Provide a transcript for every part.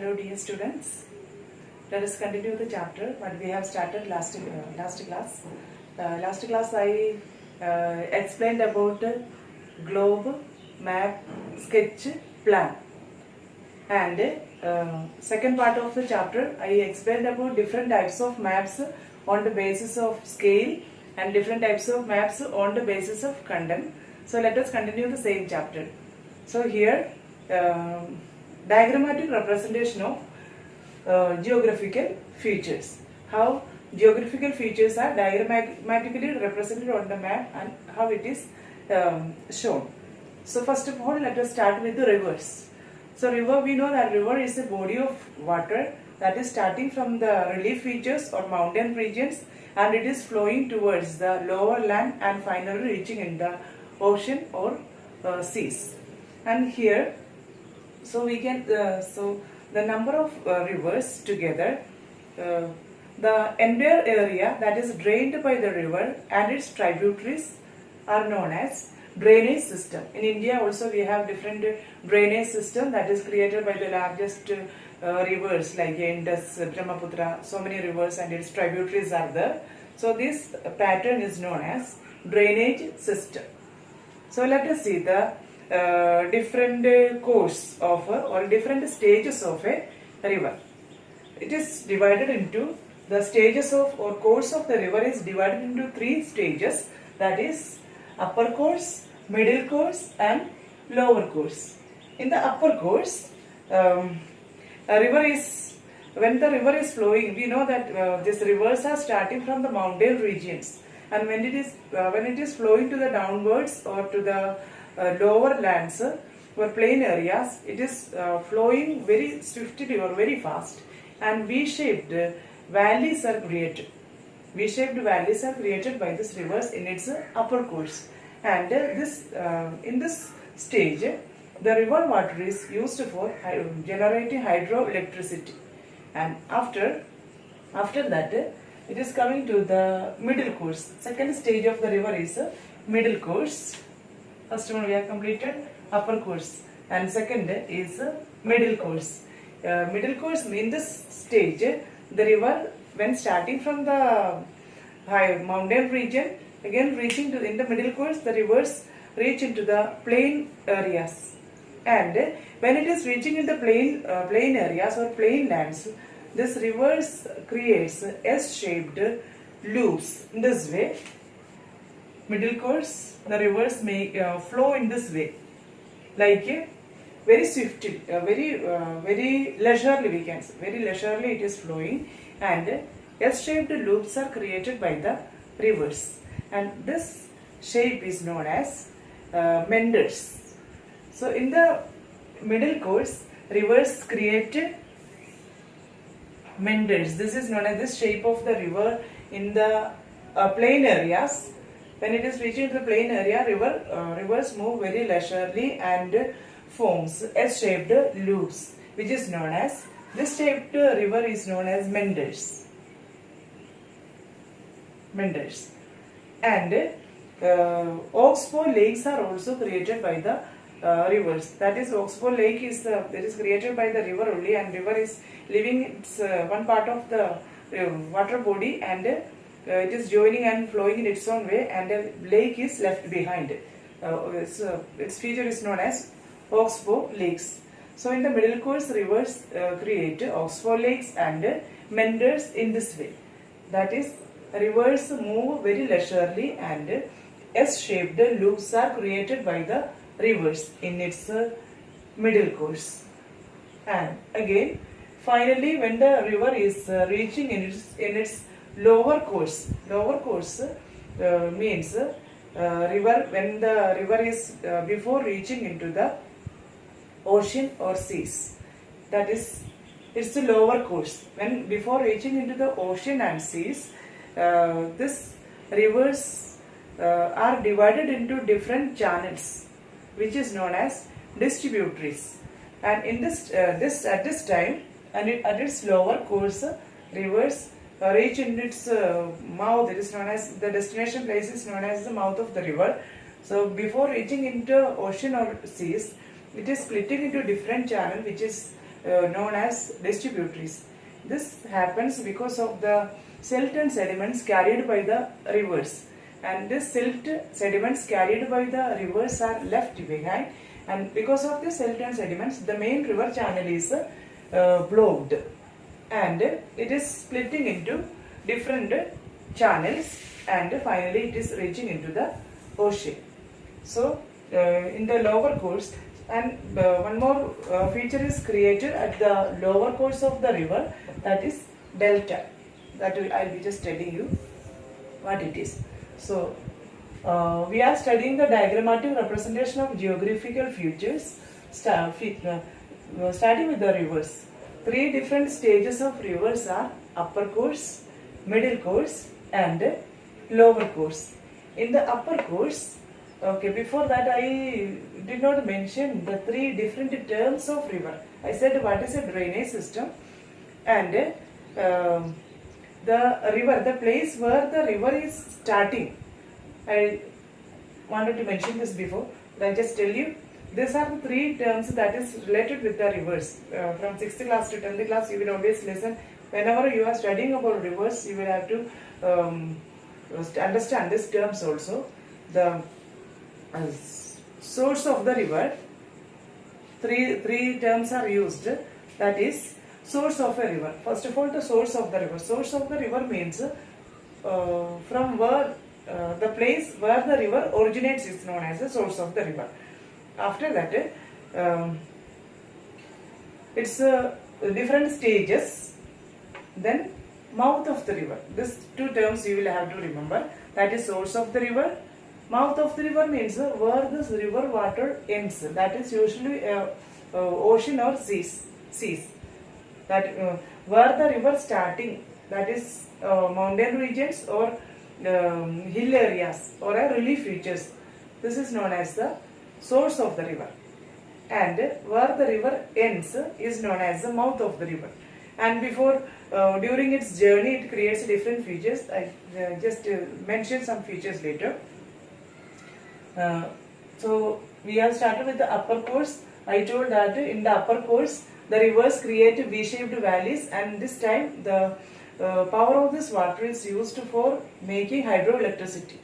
Hello dear students, let us continue the chapter what we have started last class. Last class I explained about globe, map, sketch, plan, and second part of the chapter I explained about different types of maps on the basis of scale and different types of maps on the basis of content. So let us continue the same chapter. So here diagrammatic representation of geographical features. How geographical features are diagrammatically represented on the map and how it is shown. So first of all, let us start with the rivers. So river, we know that river is a body of water that is starting from the relief features or mountain regions and it is flowing towards the lower land and finally reaching in the ocean or seas. And here, so we can so the number of rivers together, the entire area that is drained by the river and its tributaries are known as drainage system. In India also we have different drainage system that is created by the largest rivers like Indus, Brahmaputra, so many rivers and its tributaries are there. So this pattern is known as drainage system. So let us see the different course of or different stages of a river. It is divided into the stages of or course of the river is divided into three stages, that is upper course, middle course and lower course. In the upper course, when the river is flowing, we know that these rivers are starting from the mountain regions, and when it is flowing to the downwards or to the lower lands or plain areas, it is flowing very swiftly or very fast, and V-shaped valleys are created. V-shaped valleys are created by these rivers in its upper course, and in this stage the river water is used for generating hydroelectricity, and after that it is coming to the middle course. Second stage of the river is middle course. First one we have completed upper course and second is middle course. Middle course, in this stage the river when starting from the high mountain region, again reaching to in the middle course the rivers reach into the plain areas, and when it is reaching in the plain areas or plain lands, this rivers creates S-shaped loops in this way. Middle course, the rivers may flow in this way, like very swiftly, very leisurely, we can say. Very leisurely it is flowing, and S-shaped loops are created by the rivers, and this shape is known as meanders. So in the middle course, rivers create meanders. This is known as the shape of the river in the plain areas. When it is reaching the plain area, rivers move very leisurely and forms S-shaped loops, which is known as, this shaped river is known as meanders. Meanders. And oxbow lakes are also created by the rivers. That is, oxbow lake is it is created by the river only, and river is leaving its one part of the water body, and it is joining and flowing in its own way, and a lake is left behind. Its feature is known as oxbow lakes. So in the middle course, rivers create oxbow lakes and meanders in this way. That is, rivers move very leisurely and S-shaped loops are created by the rivers in its middle course. And again, finally, when the river is reaching in its lower course means river, when the river is before reaching into the ocean or seas, that is, it's the lower course. When before reaching into the ocean and seas, this rivers are divided into different channels, which is known as distributaries, and in this at this time and at its lower course, rivers reach in its mouth. It is known as, the destination place is known as the mouth of the river. So before reaching into ocean or seas, it is splitting into different channel, which is known as distributaries. This happens because of the silt and sediments carried by the rivers, and this silt sediments carried by the rivers are left behind, and because of the silt and sediments the main river channel is blocked, and it is splitting into different channels, and finally it is reaching into the ocean. So in the lower course, and one more feature is created at the lower course of the river, that is delta. That I will be just telling you what it is. So we are studying the diagrammatic representation of geographical features, starting with the rivers. Three different stages of rivers are upper course, middle course and lower course. In the upper course, okay, before that I did not mention the three different terms of river. I said what is a drainage system, and the river, the place where the river is starting. I wanted to mention this before, but I just tell you, these are the three terms that is related with the rivers. From 6th class to 10th class, you will always listen. Whenever you are studying about rivers, you will have to understand these terms also. The source of the river, three terms are used, that is source of a river. First of all, the source of the river. Source of the river means from where the place where the river originates is known as the source of the river. After that, it's different stages. Then mouth of the river. These two terms you will have to remember. That is source of the river. Mouth of the river means where this river water ends. That is usually ocean or seas. That where the river starting, that is mountain regions or hill areas or relief features. This is known as the source of the river. And where the river ends is known as the mouth of the river. And before, during its journey, it creates different features. I just mention some features later. So we have started with the upper course. I told that in the upper course, the rivers create V-shaped valleys, and this time the power of this water is used for making hydroelectricity.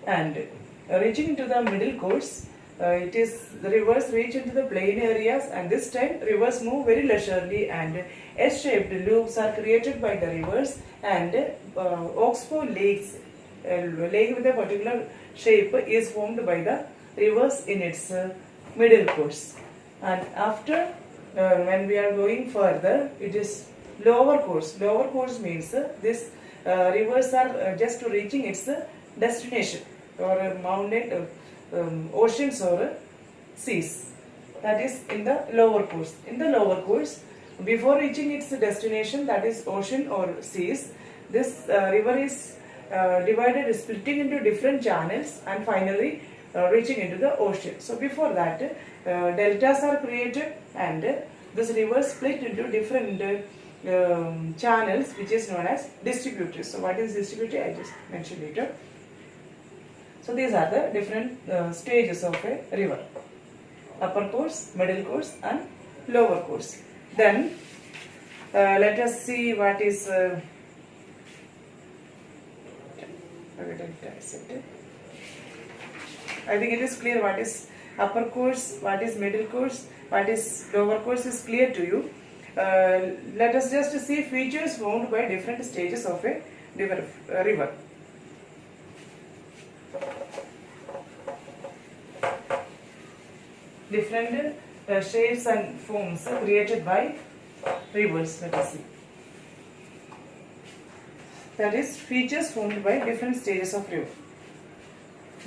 And reaching into the middle course, the rivers reach into the plain areas, and this time rivers move very leisurely, and S-shaped loops are created by the rivers, and oxbow lakes, lake with a particular shape is formed by the rivers in its middle course. And after, when we are going further, it is lower course. Lower course means this rivers are just reaching its destination, or mountain, oceans or seas. That is in the lower course. In the lower course, before reaching its destination, that is ocean or seas, this river is divided, splitting into different channels, and finally reaching into the ocean. So before that, deltas are created, and this river split into different channels, which is known as distributaries. So what is distributary? I just mentioned later. So these are the different stages of a river: upper course, middle course and lower course. Then let us see what is I think it is clear what is upper course, what is middle course, what is lower course is clear to you. Let us just see features formed by different stages of a river. Different shapes and forms created by rivers. Let us see. That is features formed by different stages of river.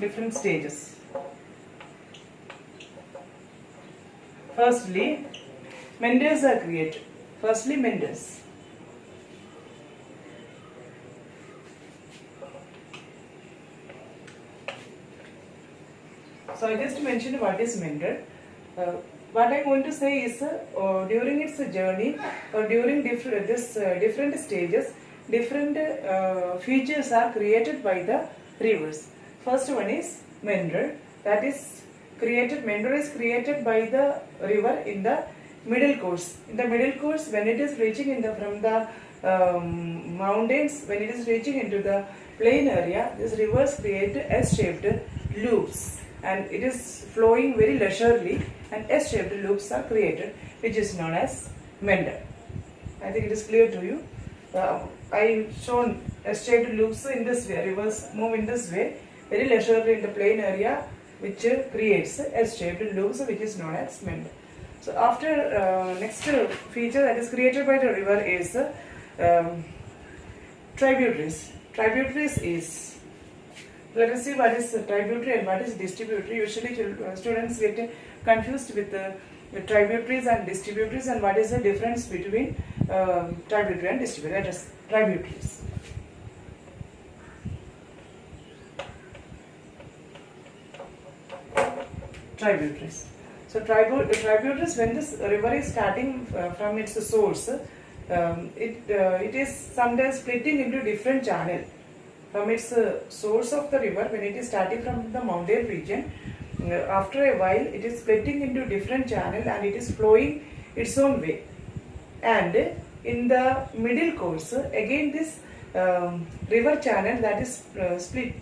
Different stages. Firstly, meanders are created. Firstly, meanders. So I just mentioned what is meander. What I am going to say is during its journey, or during different stages, different features are created by the rivers. First one is meander. That is created. Meander is created by the river in the middle course. In the middle course, when it is reaching in the from the mountains, when it is reaching into the plain area, these rivers create S-shaped loops, and it is flowing very leisurely, and S-shaped loops are created, which is known as meander. I think it is clear to you. I shown S-shaped loops in this way. Rivers move in this way, very leisurely in the plain area, which creates S-shaped loops, which is known as meander. So after next feature that is created by the river is tributaries. Tributaries is, let us see what is tributary and what is distributary. Usually students get confused with tributaries and distributaries, and what is the difference between tributary and distributary. That is tributaries. Tributaries. So tributaries, when this river is starting from its source, it is sometimes splitting into different channel. From its source of the river, when it is starting from the mountain region, after a while it is splitting into different channel and it is flowing its own way. And in the middle course, again this river channel that is split,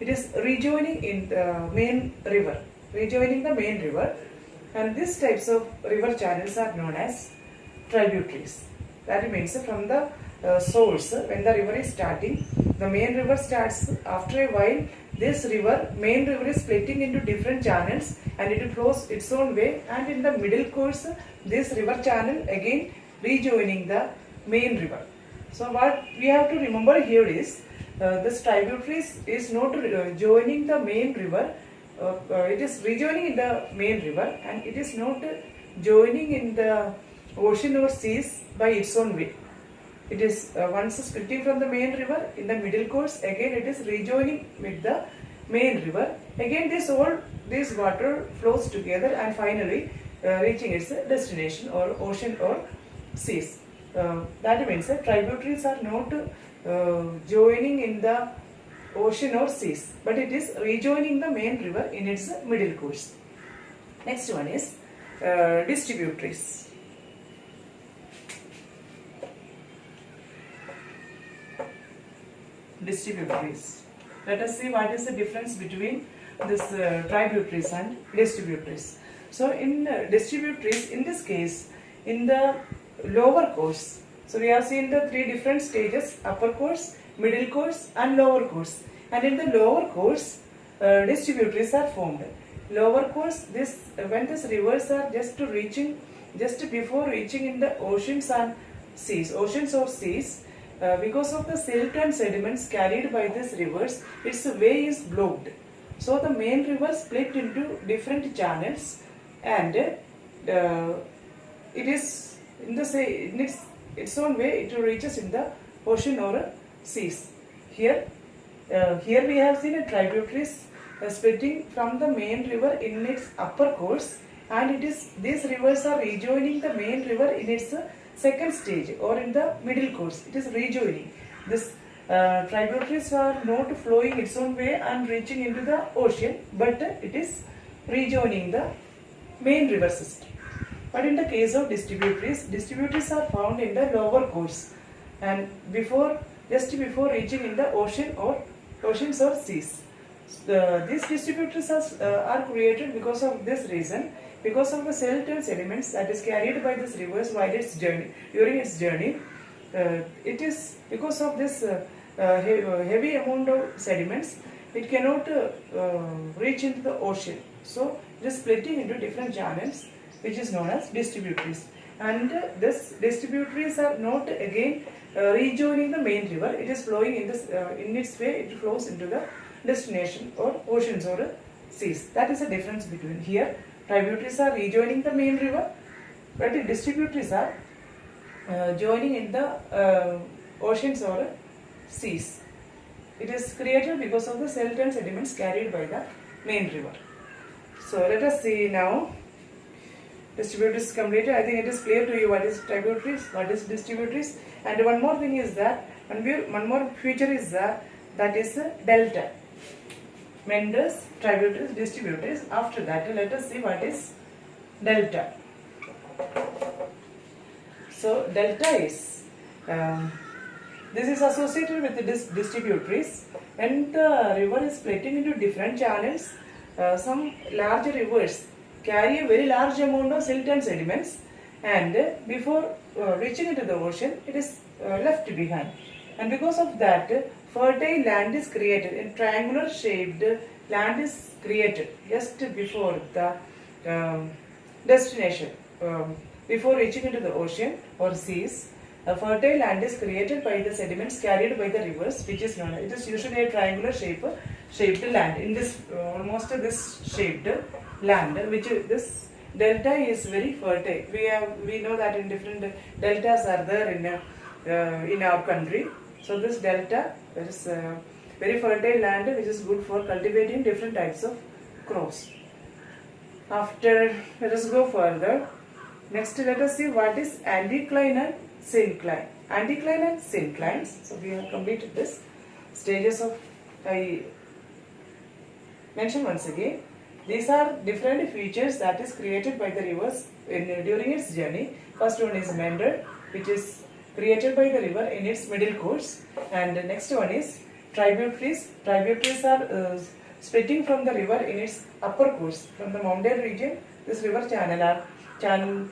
it is rejoining in the main river. Rejoining the main river, and these types of river channels are known as tributaries. That means from the source, when the river is starting, the main river starts. After a while, this main river is splitting into different channels and it flows its own way, and in the middle course, this river channel again rejoining the main river. So what we have to remember here is this tributaries is not joining the main river. It is rejoining in the main river, and it is not joining in the ocean or seas by its own way. It is once splitting from the main river in the middle course, again it is rejoining with the main river. Again this water flows together and finally reaching its destination or ocean or seas. That means tributaries are not joining in the ocean or seas, but it is rejoining the main river in its middle course. Next one is distributaries. Distributaries. Let us see what is the difference between this tributaries and distributaries. So in distributaries, in this case, in the lower course, so we have seen the three different stages: upper course, middle course and lower course. And in the lower course, distributaries are formed. Lower course, when these rivers are just before reaching in the oceans or seas, because of the silt and sediments carried by these rivers, its way is blocked. So the main river split into different channels, and it is in its own way it reaches in the ocean or seas. Here we have seen a tributaries splitting from the main river in its upper course, and these rivers are rejoining the main river in its second stage or in the middle course. It is rejoining. This tributaries are not flowing its own way and reaching into the ocean, but it is rejoining the main river system. But in the case of distributaries are found in the lower course and just before reaching in the oceans or seas. These distributaries are created because of this reason, because of the silt and sediments that is carried by these rivers during its journey. It is because of this heavy amount of sediments, it cannot reach into the ocean. So it is splitting into different channels, which is known as distributaries. And this distributaries are not again rejoining the main river. It is flowing in its way. It flows into the destination or oceans or seas. That is the difference between here. Tributaries are rejoining the main river, but the distributaries are joining in the oceans or seas. It is created because of the silt and sediments carried by the main river. So let us see now. Distributaries completed. I think it is clear to you what is tributaries, what is distributaries. And one more thing is that, one more feature is that is delta. Meanders, tributaries, distributaries. After that, let us see what is delta. So delta is this is associated with the distributaries. When the river is splitting into different channels, some large rivers carry a very large amount of silt and sediments, and before reaching into the ocean, it is left behind. And because of that, fertile land is created. In triangular shaped land is created just before the destination. Before reaching into the ocean or seas, a fertile land is created by the sediments carried by the rivers, which is known. It is usually a triangular shaped land. In this almost this shaped land, which this delta is very fertile. We know that in different deltas are there in our country. So this delta is very fertile land, which is good for cultivating different types of crops. After, let us go further. Next, let us see what is anticline and syncline. Anticline and synclines. So we have completed this stages of. I mention once again. These are different features that is created by the rivers during its journey. First one is meander, which is created by the river in its middle course, and the next one is tributaries. Tributaries are splitting from the river in its upper course. From the mountain region, this river channel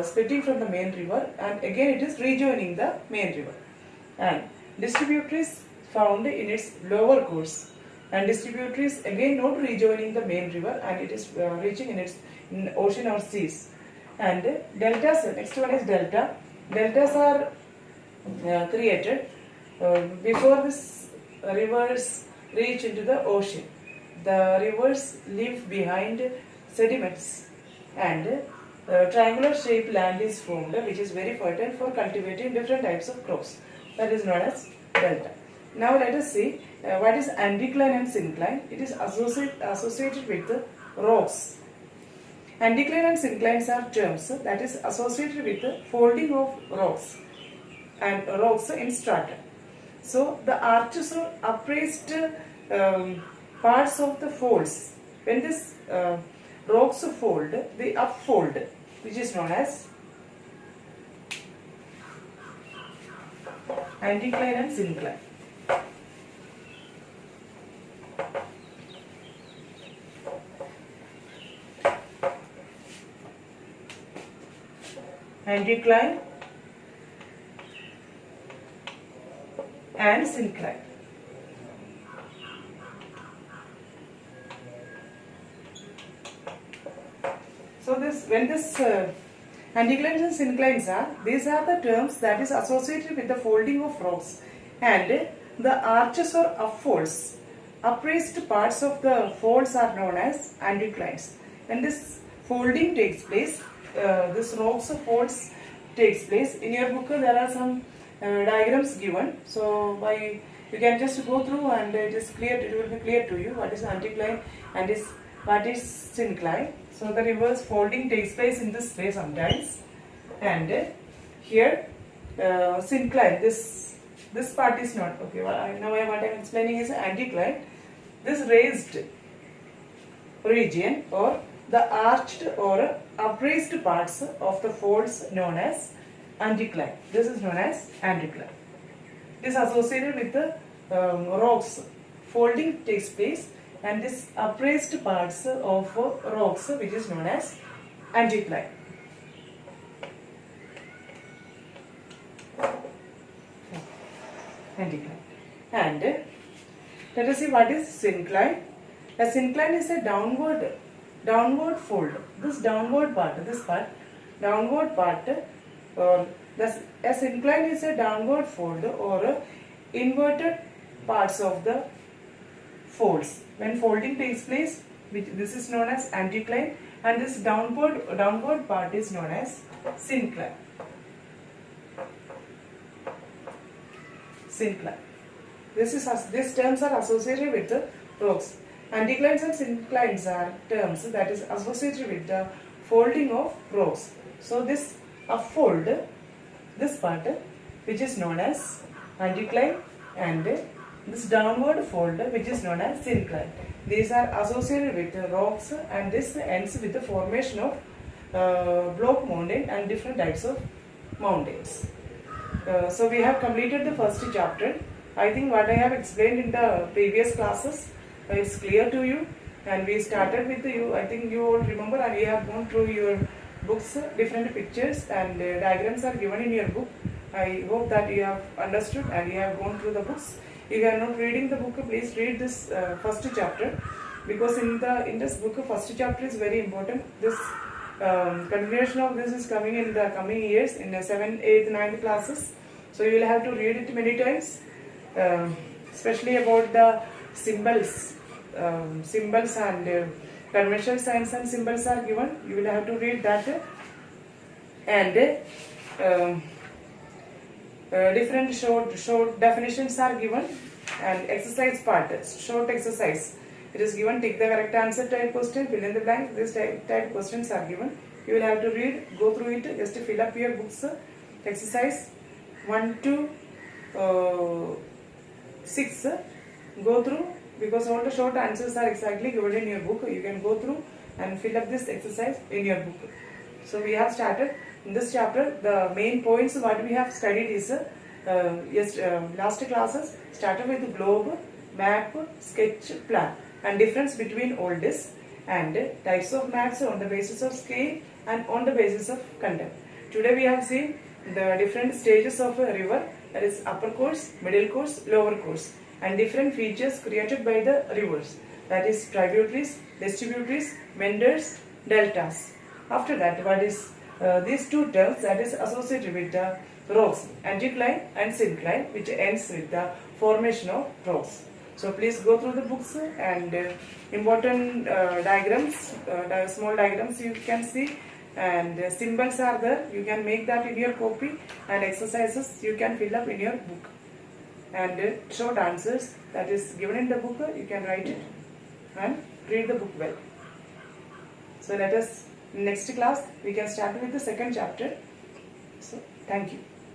splitting from the main river, and again it is rejoining the main river. And distributaries found in its lower course, and distributaries again not rejoining the main river, and it is reaching in its ocean or seas. And deltas, next one is delta. Deltas are created before this rivers reach into the ocean. The rivers leave behind sediments, and triangular shaped land is formed, which is very fertile for cultivating different types of crops. That is known as delta. Now let us see what is anticline and syncline. It is associated with the rocks. Anticline and synclines are terms that is associated with the folding of rocks and rocks in strata. So the arches or upraised parts of the folds, when this rocks fold, they upfold, which is known as anticline and syncline. Anticline and syncline. So when this anticlines and synclines are, these are the terms that is associated with the folding of rocks, and the arches or upfolds, upraised parts of the folds are known as anticlines. When this folding takes place, this rocks of folds takes place. In your book there are some diagrams given, so you can just go through and it will be clear to you what is anticline and what is syncline. So the reverse folding takes place in this way sometimes, and here syncline, this part is not okay. Now what I am explaining is anticline. This raised region or the arched or upraised parts of the folds known as anticline. This is known as anticline. It is associated with the rocks. Folding takes place, and this upraised parts of rocks, which is known as anticline. Anticline. And let us see what is syncline. A syncline is a downward fold. This downward part, or a syncline is a downward fold or inverted parts of the folds. When folding takes place, this is known as anticline, and this downward part is known as syncline. Syncline. These terms are associated with the rocks. Anticlines and synclines are terms that is associated with the folding of rocks. So this upfold, this part, which is known as anticline, and this downward fold, which is known as syncline. These are associated with the rocks, and this ends with the formation of block mountain and different types of mountains. So we have completed the first chapter. I think what I have explained in the previous classes is clear to you, and we started with you. I think you all remember, and you have gone through your books. Different pictures and diagrams are given in your book. I hope that you have understood and you have gone through the books. If you are not reading the book, please read this first chapter, because in this book, first chapter is very important. This continuation of this is coming in the coming years in the 7th, 8th, 9th classes. So you will have to read it many times, especially about the symbols. Symbols and conventional signs and symbols are given. You will have to read that, and different short definitions are given, and exercise part, short exercise. It is given tick the correct answer type question, fill in the blank. This type questions are given. You will have to read, go through it, just fill up your books. Exercise 1 to 6, go through, because all the short answers are exactly given in your book. You can go through and fill up this exercise in your book. So we have started in this chapter. The main points what we have studied is last classes started with the globe, map, sketch, plan, and difference between all this, and types of maps on the basis of scale and on the basis of content. Today we have seen the different stages of a river, that is upper course, middle course, lower course, and different features created by the rivers, that is tributaries, distributaries, meanders, deltas. After that, what is these two terms that is associated with the rocks, anticline and syncline, which ends with the formation of rocks. So please go through the books, and important diagrams, small diagrams you can see, and symbols are there. You can make that in your copy, and exercises you can fill up in your book, and short answers that is given in the book, you can write it and read the book well. So let us, next class we can start with the second chapter. So thank you.